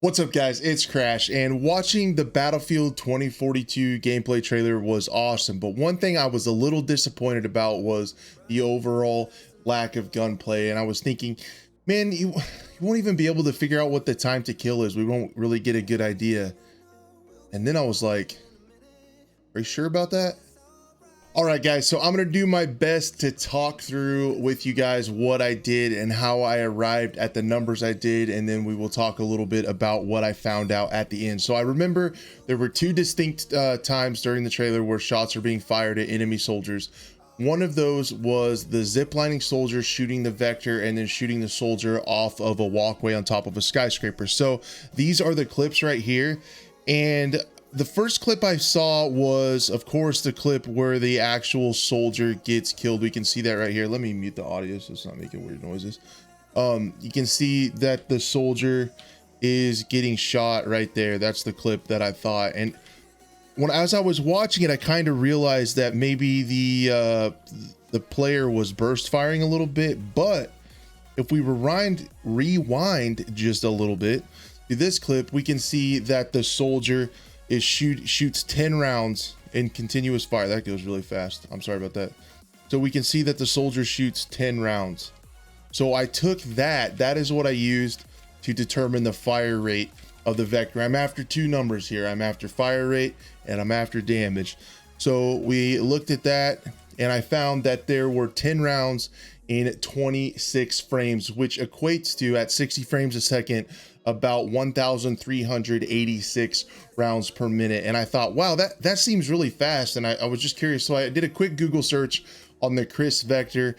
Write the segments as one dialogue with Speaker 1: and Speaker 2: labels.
Speaker 1: What's up, guys? It's Crash, and watching the Battlefield 2042 gameplay trailer was awesome, but one thing I was a little disappointed about was the overall lack of gunplay. And I was thinking, man, you won't even be able to figure out what the time to kill is. We won't really get a good idea. And then I was like, are you sure about that? All right, guys, so I'm going to do my best to talk through with you guys what I did and how I arrived at the numbers I did, and then we will talk a little bit about what I found out at the end. So I remember there were two distinct times during the trailer where shots are being fired at enemy soldiers. One of those was the ziplining soldier shooting the vector and then shooting the soldier off of a walkway on top of a skyscraper. So these are the clips right here, and the first clip I saw was, of course, the clip where the actual soldier gets killed. We can see that right here. Let me mute the audio so it's not making weird noises. You can see that the soldier is getting shot right there. That's the clip that I thought. And as I was watching it, I kind of realized that maybe the player was burst firing a little bit. But if we rewind just a little bit to this clip, we can see that the soldier shoots 10 rounds in continuous fire. That goes really fast. I'm sorry about that. So we can see that the soldier shoots 10 rounds. So I took that is what I used to determine the fire rate of the vector. I'm after two numbers here. I'm after fire rate and I'm after damage. So we looked at that and I found that there were 10 rounds in 26 frames, which equates to, at 60 frames a second, about 1,386 rounds per minute. And I thought, wow, that seems really fast. And I was just curious. So I did a quick Google search on the Chris vector,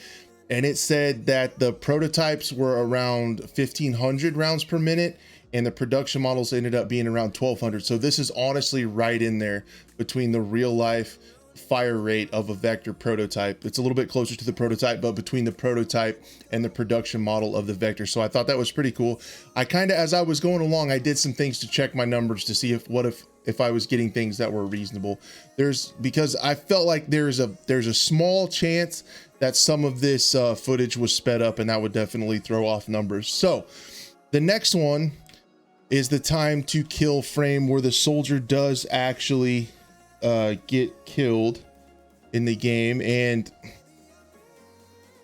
Speaker 1: and it said that the prototypes were around 1,500 rounds per minute, and the production models ended up being around 1,200. So this is honestly right in there between the real life fire rate of a vector prototype. It's a little bit closer to the prototype, but between the prototype and the production model of the vector. So I thought that was pretty cool. I kind of, as I was going along, I did some things to check my numbers to see if I was getting things that were reasonable. Because I felt like there's a small chance that some of this footage was sped up, and that would definitely throw off numbers. So the next one is the time to kill frame, where the soldier does actually get killed in the game. And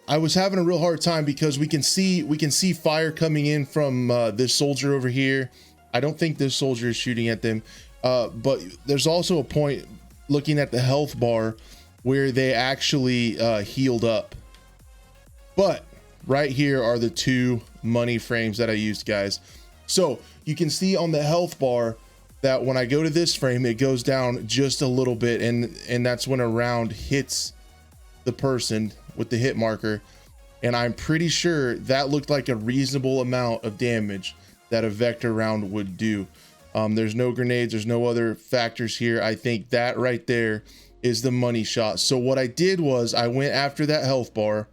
Speaker 1: I was having a real hard time because we can see fire coming in from this soldier over here. I don't think this soldier is shooting at them, but there's also a point looking at the health bar where they actually healed up. But right here are the two money frames that I used, guys. So you can see on the health bar that when I go to this frame, it goes down just a little bit, and that's when a round hits the person with the hit marker. And I'm pretty sure that looked like a reasonable amount of damage that a vector round would do. There's no grenades, there's no other factors here. I think that right there is the money shot. So what I did was I went after that health bar.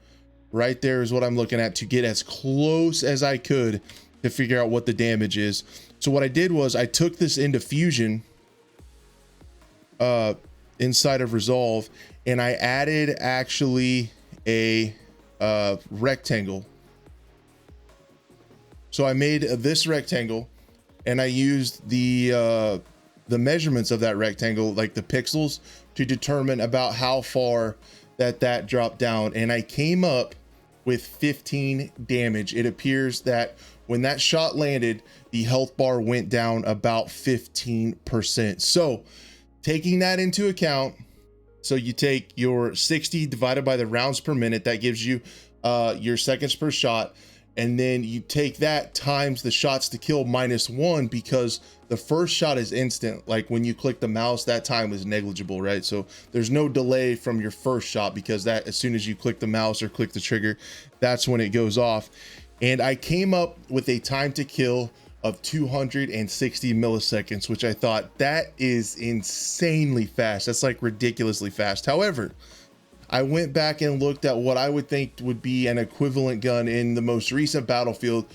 Speaker 1: Right there is what I'm looking at, to get as close as I could to figure out what the damage is. So what I did was I took this into Fusion inside of Resolve, and I added actually a rectangle. So I made this rectangle, and I used the measurements of that rectangle, like the pixels, to determine about how far that dropped down. And I came up with 15 damage. It appears that when that shot landed, the health bar went down about 15%. So taking that into account, so you take your 60 divided by the rounds per minute, that gives you your seconds per shot. And then you take that times the shots to kill -1, because the first shot is instant. Like when you click the mouse, that time is negligible, right? So there's no delay from your first shot, because that, as soon as you click the mouse or click the trigger, that's when it goes off. And I came up with a time to kill of 260 milliseconds, which I thought, that is insanely fast. That's like ridiculously fast. However, I went back and looked at what I would think would be an equivalent gun in the most recent Battlefield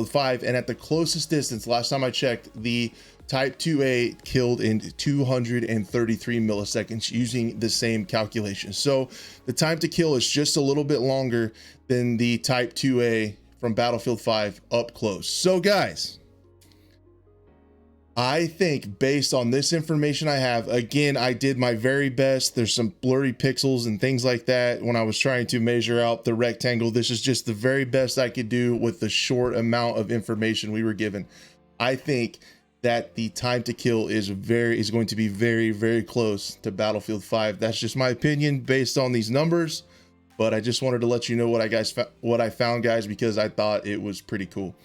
Speaker 1: 5, and at the closest distance, last time I checked, the Type 2A killed in 233 milliseconds using the same calculation. So the time to kill is just a little bit longer than the Type 2A from Battlefield 5 up close. So guys, I think based on this information I have, again, I did my very best. There's some blurry pixels and things like that when I was trying to measure out the rectangle. This is just the very best I could do with the short amount of information we were given. I think that the time to kill is going to be very, very close to Battlefield 5. That's just my opinion based on these numbers, but I just wanted to let you know what I found, guys, because I thought it was pretty cool.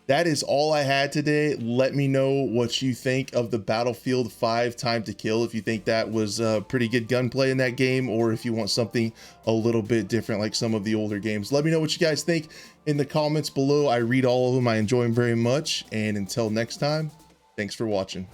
Speaker 1: That is all I had today. Let me know what you think of the Battlefield 5 time to kill, if you think that was pretty good gunplay in that game, or if you want something a little bit different like some of the older games. Let me know what you guys think in the comments below. I read all of them. I enjoy them very much. And until next time, thanks for watching.